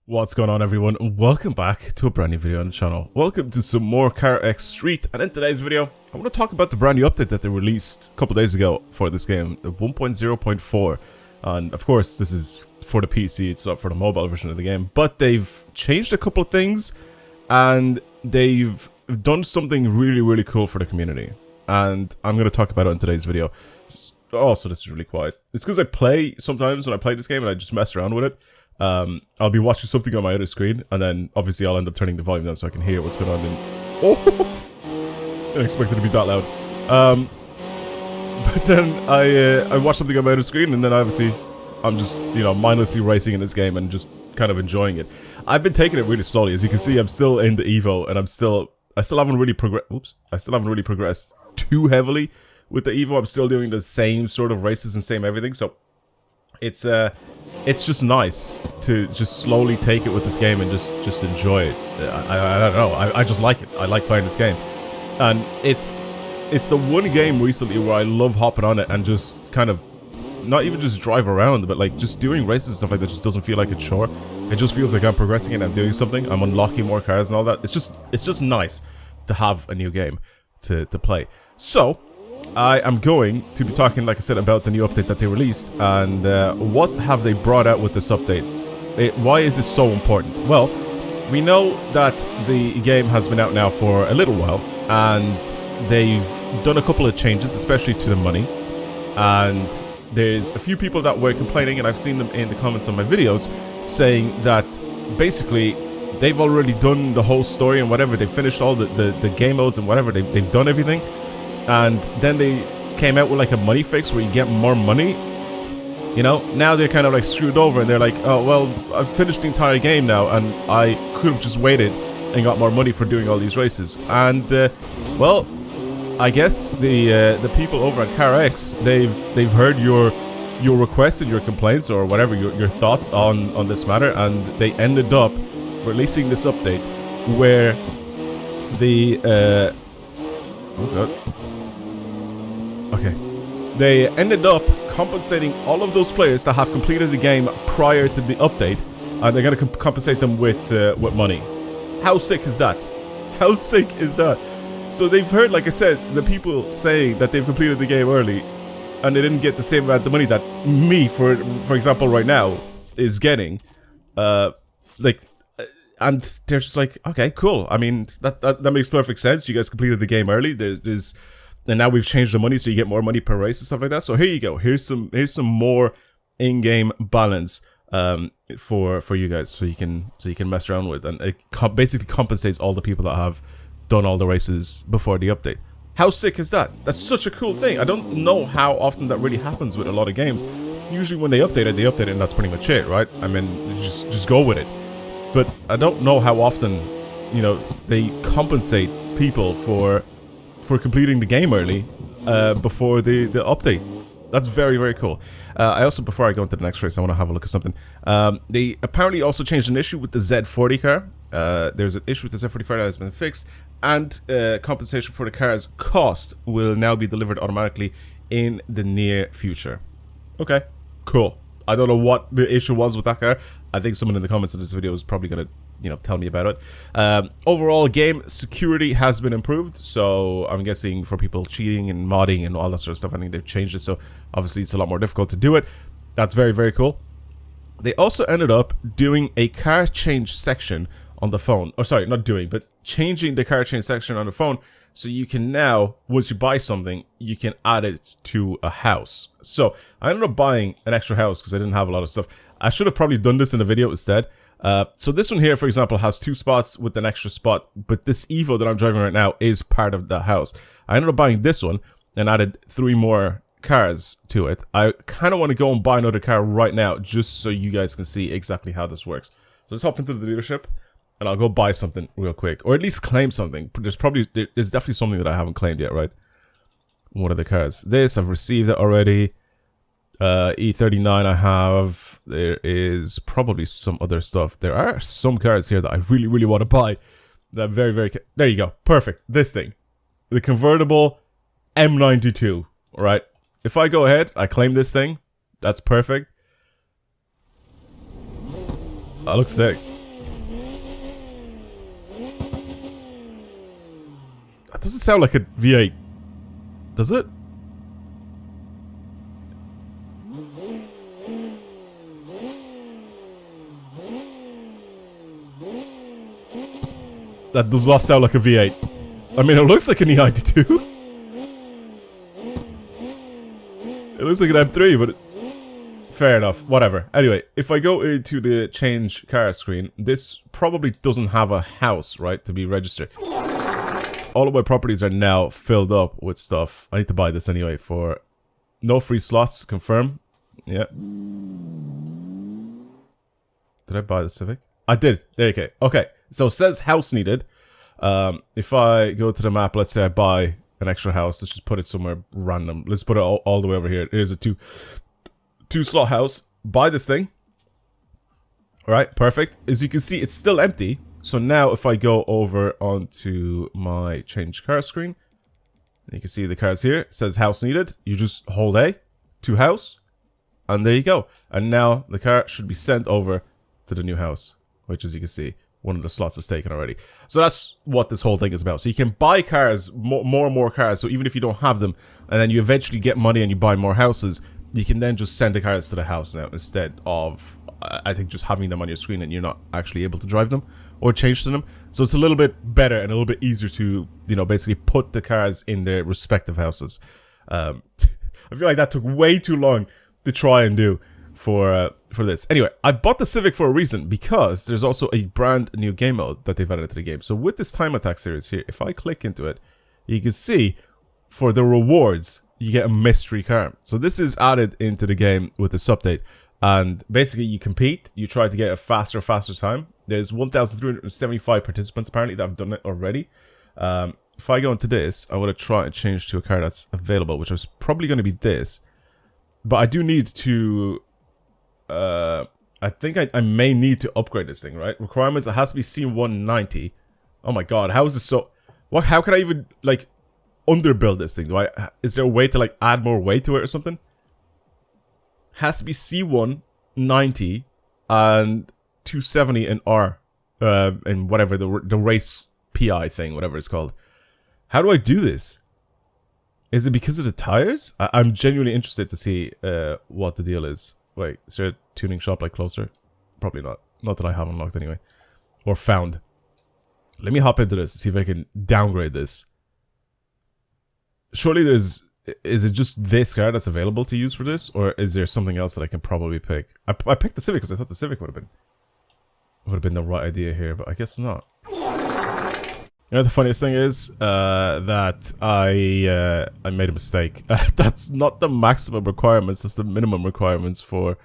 What's going on, everyone? Welcome back to a brand new video on the channel. Welcome to some more CarX Street, and in today's video I want to talk about the brand new update that they released a couple days ago for this game, the 1.0.4. And of course this is for the PC, it's not for the mobile version of the game, but they've changed a couple of things and they've done something really cool for the community, and I'm going to talk about it in today's video. Also, this is really quiet. It's because I play sometimes when I play this game and I just mess around with it. I'll be watching something on my other screen, and then obviously I'll end up turning the volume down so I can hear what's going on. And oh, didn't expect it to be that loud. But then I watch something on my other screen, and then obviously I'm just, you know, mindlessly racing in this game and just kind of enjoying it. I've been taking it really slowly. As you can see, I'm still in the Evo, and I still haven't really progressed. Oops, I still haven't really progressed too heavily with the Evo. I'm still doing the same sort of races and same everything. So it's just nice to just slowly take it with this game and just enjoy it. I don't know. I just like it. I like playing this game, and it's the one game recently where I love hopping on it and just kind of not even just drive around, but like just doing races and stuff like that. Just doesn't feel like a chore. It just feels like I'm progressing and I'm doing something. I'm unlocking more cars and all that. It's just nice to have a new game to play. So I am going to be talking, like I said, about the new update that they released, and what have they brought out with this update. Why is it so important? Well, we know that the game has been out now for a little while, and they've done a couple of changes, especially to the money. And there's a few people that were complaining, and I've seen them in the comments on my videos, saying that basically they've already done the whole story and whatever. They've finished all the game modes and whatever. They've done everything. And then they came out with like a money fix where you get more money. You know, now they're kind of like screwed over, and they're like, oh well, I've finished the entire game now, and I could have just waited and got more money for doing all these races. And well, I guess the people over at CarX, they've heard your requests and your complaints or whatever, your thoughts on this matter, and they ended up releasing this update where the oh god. Okay. They ended up compensating all of those players that have completed the game prior to the update, and they're going to compensate them with money. How sick is that? How sick is that? So they've heard, like I said, the people saying that they've completed the game early, and they didn't get the same amount of money that me, for example, right now, is getting. And they're just like, okay, cool. I mean, that makes perfect sense. You guys completed the game early. And now we've changed the money so you get more money per race and stuff like that. So here you go. Here's some more in-game balance for you guys, so you can mess around with, and it basically compensates all the people that have done all the races before the update. How sick is that? That's such a cool thing. I don't know how often that really happens with a lot of games. Usually when they update it, and that's pretty much it, right? I mean, just go with it. But I don't know how often, you know, they compensate people for completing the game early before the update. That's very cool. I also, before I go into the next race, I want to have a look at something. They apparently also changed an issue with the Z40 car. There's an issue with the Z40 car that has been fixed, and compensation for the car's cost will now be delivered automatically in the near future. Okay, cool. I don't know what the issue was with that car. I think someone in the comments of this video is probably going to, you know, tell me about it. Overall, game security has been improved, so I'm guessing for people cheating and modding and all that sort of stuff, I think they've changed it, so obviously it's a lot more difficult to do it. That's very cool. They also ended up doing a car change section on the phone. Or sorry, not doing, but changing the car change section on the phone, so you can now, once you buy something, you can add it to a house. So I ended up buying an extra house because I didn't have a lot of stuff. I should have probably done this in the video instead. So this one here, for example, has 2 spots with an extra spot, but this Evo that I'm driving right now is part of the house. I ended up buying this one and added 3 more cars to it. I kind of want to go and buy another car right now, just so you guys can see exactly how this works. So let's hop into the dealership, and I'll go buy something real quick, or at least claim something. There's definitely something that I haven't claimed yet, right? One of the cars. This, I've received it already. E39 I have. There is probably some other stuff. There are some cars here that I really want to buy. That very there you go. Perfect. This thing. The convertible M92. Alright. If I go ahead, I claim this thing. That's perfect. That looks sick. doesn't sound like a V8. Does it? That does not sound like a V8. I mean, it looks like an E92. It looks like an M3, but... Fair enough. Whatever. Anyway, if I go into the change car screen, this probably doesn't have a house, right, to be registered. All of my properties are now filled up with stuff. I need to buy this anyway for... No free slots. Confirm. Yeah. Did I buy the Civic? I did. Okay. Okay. So it says house needed. If I go to the map, let's say I buy an extra house. Let's just put it somewhere random. Let's put it all the way over here. Here's a two slot house. Buy this thing. Alright, perfect. As you can see, it's still empty. So now if I go over onto my change car screen, you can see the cars here. It says house needed. You just hold A to house. And there you go. And now the car should be sent over to the new house, which, as you can see, one of the slots is taken already. So that's what this whole thing is about. So you can buy cars, more and more cars. So even if you don't have them, and then you eventually get money and you buy more houses, you can then just send the cars to the house now, instead of, I think, just having them on your screen and you're not actually able to drive them or change to them. So it's a little bit better and a little bit easier to, you know, basically put the cars in their respective houses. I feel like that took way too long to try and do for this. Anyway, I bought the Civic for a reason, because there's also a brand new game mode that they've added to the game. So with this Time Attack series here, if I click into it, you can see for the rewards, you get a mystery car. So this is added into the game with this update. And basically you compete, you try to get a faster time. There's 1,375 participants apparently that have done it already. If I go into this, I want to try and change to a car that's available, which is probably going to be this. But I do need to... I think I may need to upgrade this thing, right? Requirements, it has to be C190. Oh my god, how is this so... What? How can I even, like, underbuild this thing? Is there a way to, like, add more weight to it or something? Has to be C190 and 270 in R. And whatever, the race PI thing, whatever it's called. How do I do this? Is it because of the tires? I'm genuinely interested to see what the deal is. Wait, is there a tuning shop like closer? Probably not. Not that I have unlocked anyway. Or found. Let me hop into this and see if I can downgrade this. Surely there's... Is it just this car that's available to use for this? Or is there something else that I can probably pick? I picked the Civic because I thought the Civic would have been the right idea here, but I guess not. You know, the funniest thing is that I made a mistake. That's not the maximum requirements, that's the minimum requirements for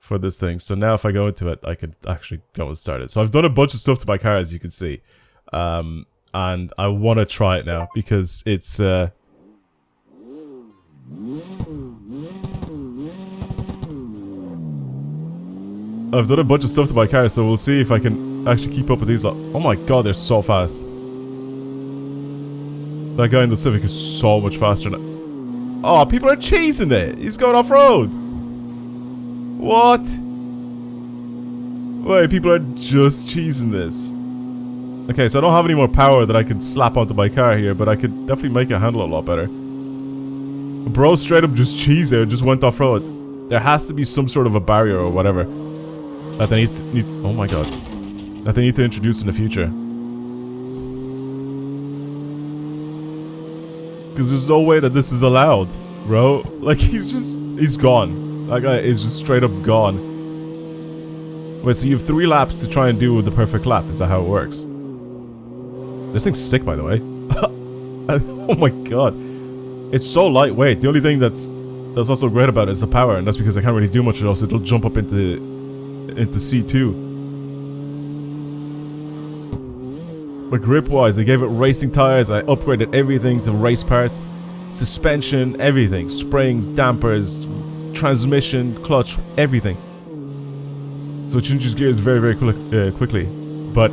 this thing. So now if I go into it, I could actually go and start it. So I've done a bunch of stuff to my car, as you can see. And I want to try it now because it's... I've done a bunch of stuff to my car, so we'll see if I can actually keep up with these. Oh my god, they're so fast. That guy in the Civic is so much faster now. Oh, people are chasing it. He's going off-road. What? Wait, people are just cheesing this. Okay, so I don't have any more power that I could slap onto my car here, but I could definitely make it handle a lot better. Bro straight up just cheesed there, just went off-road. There has to be some sort of a barrier or whatever that they need oh my god. That they need to introduce in the future. Because there's no way that this is allowed, bro. Like, he's gone. That guy is just straight up gone. Wait, so you have 3 laps to try and do the perfect lap. Is that how it works? This thing's sick, by the way. Oh my god. It's so lightweight. The only thing that's also great about it is the power, and that's because I can't really do much else. It'll jump up into C2. But grip-wise, I gave it racing tires. I upgraded everything to race parts, suspension, everything, springs, dampers, transmission, clutch, everything. So it changes gears very, very quickly. But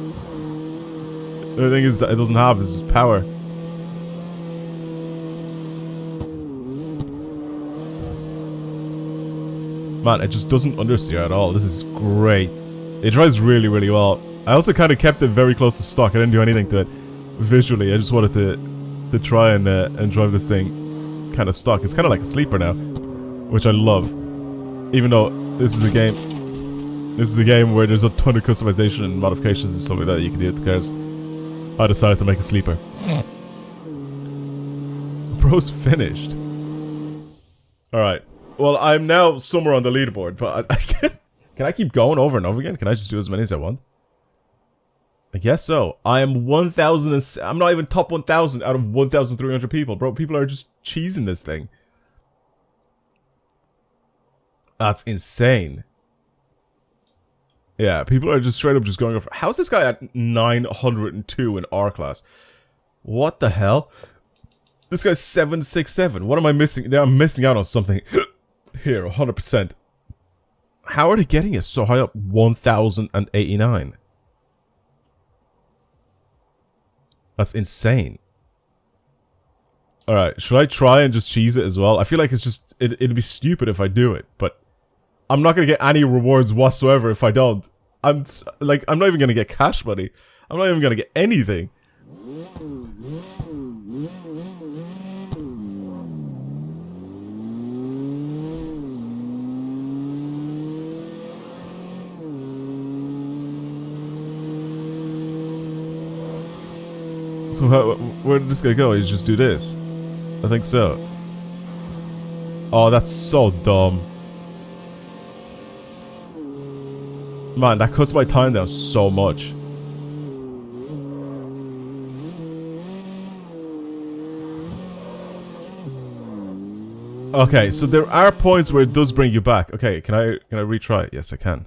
the thing is, it doesn't have is power. Man, it just doesn't understeer at all. This is great. It drives really, really well. I also kind of kept it very close to stock. I didn't do anything to it visually. I just wanted to to try and drive this thing kind of stuck. It's kind of like a sleeper now, which I love. Even though this is a game where there's a ton of customization and modifications and stuff like that you can do with the cars. I decided to make a sleeper. Bro's finished. Alright. Well, I'm now somewhere on the leaderboard, but can I keep going over and over again? Can I just do as many as I want? I guess so. I am 1,000. I'm not even top 1,000 out of 1,300 people, bro. People are just cheesing this thing. That's insane. Yeah, people are just straight up just going over. How's this guy at 902 in R class? What the hell? This guy's 767. What am I missing? I'm missing out on something here, 100%. How are they getting it so high up? 1,089. That's insane. Alright, should I try and just cheese it as well? I feel like it's just, it'd be stupid if I do it, but I'm not gonna get any rewards whatsoever if I don't. I'm not even gonna get cash money. I'm not even gonna get anything. So where did this guy go? He's just do this. I think so. Oh, that's so dumb. Man, that cuts my time down so much. Okay, so there are points where it does bring you back. Okay, can I retry it? Yes, I can.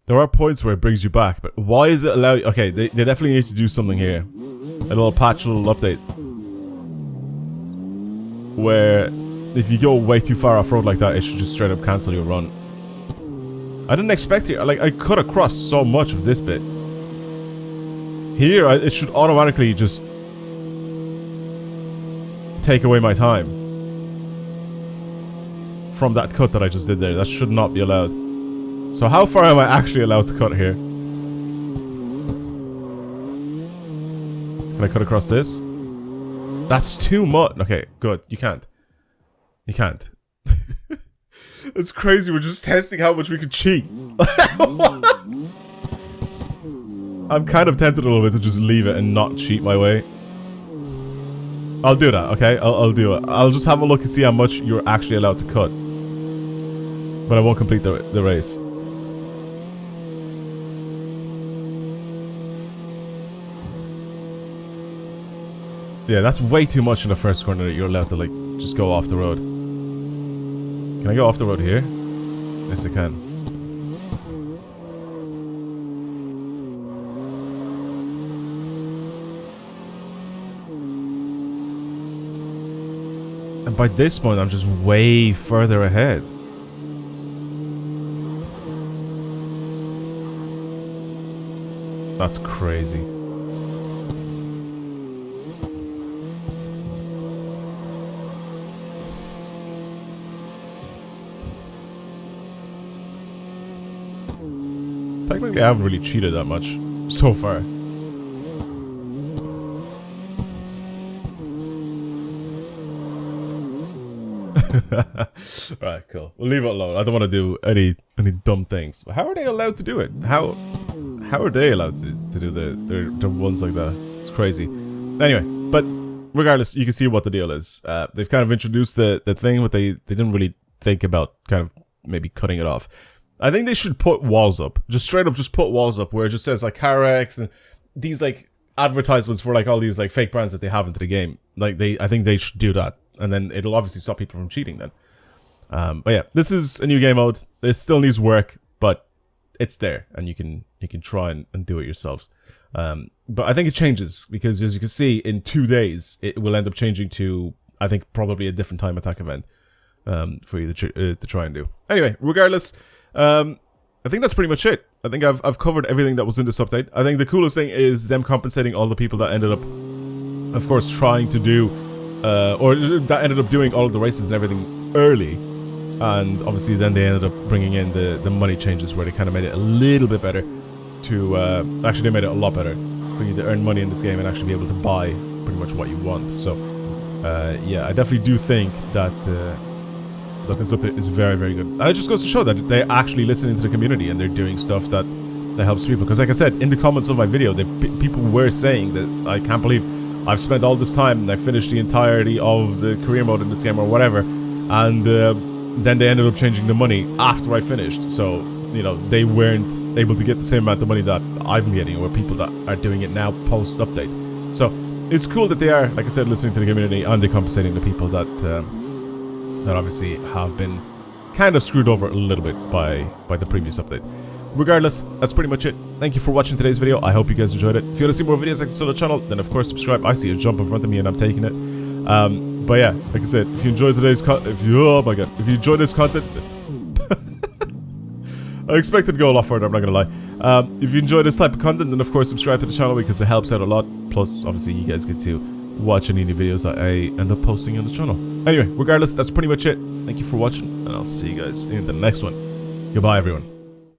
There are points where it brings you back, but why is it allowed? Okay, they definitely need to do something here. A little patch, a little update. Where if you go way too far off-road like that, it should just straight up cancel your run. I didn't expect it. Like, I cut across so much of this bit. Here, it should automatically just take away my time from that cut that I just did there. That should not be allowed. So how far am I actually allowed to cut here? Can I cut across this? That's too much. Okay, good. You can't. You can't. It's crazy. We're just testing how much we can cheat. I'm kind of tempted a little bit to just leave it and not cheat my way. I'll do that, okay? I'll do it. I'll just have a look and see how much you're actually allowed to cut. But I won't complete the race. Yeah, that's way too much in the first corner that you're allowed to, like, just go off the road. Can I go off the road here? Yes, I can. And by this point, I'm just way further ahead. That's crazy. Technically, I haven't really cheated that much so far. Right, cool. We'll leave it alone. I don't want to do any dumb things. But how are they allowed to do it? How are they allowed to do the ones like that? It's crazy. Anyway, but regardless, you can see what the deal is. They've kind of introduced the thing, but they didn't really think about kind of maybe cutting it off. I think they should put walls up. Just straight up just put walls up where it just says like CarX and these like advertisements for like all these like fake brands that they have into the game. Like I think they should do that. And then it'll obviously stop people from cheating then. But yeah, this is a new game mode. It still needs work, but it's there and you can try and do it yourselves. But I think it changes because as you can see in 2 days, it will end up changing to, I think, probably a different time attack event, for you to try and do. Anyway, regardless, I think that's pretty much it. I think I've covered everything that was in this update. I think the coolest thing is them compensating all the people that ended up, of course, trying to do, or that ended up doing all of the races and everything early. And obviously then they ended up bringing in the money changes where they kind of made it a little bit better to, actually they made it a lot better for you to earn money in this game and actually be able to buy pretty much what you want. So yeah, I definitely do think that that this update is very, very good. And it just goes to show that they're actually listening to the community and they're doing stuff that helps people. Because like I said, in the comments of my video, people were saying that I can't believe I've spent all this time and I finished the entirety of the career mode in this game or whatever, and then they ended up changing the money after I finished. So, you know, they weren't able to get the same amount of money that I'm getting, or people that are doing it now post-update. So it's cool that they are, like I said, listening to the community and they're compensating the people that that obviously have been kind of screwed over a little bit by the previous update. Regardless, that's pretty much it. Thank you for watching today's video. I hope you guys enjoyed it. If you want to see more videos like this on the channel, then of course subscribe. I see a jump in front of me and I'm taking it. But yeah, like I said, if you enjoyed today's if you enjoyed this content, I expected to go a lot further, I'm not gonna lie. If you enjoy this type of content, then of course subscribe to the channel because it helps out a lot. Plus, obviously, you guys get to watch any of the videos that I end up posting on the channel. Anyway, regardless, that's pretty much it. Thank you for watching, and I'll see you guys in the next one. Goodbye, everyone.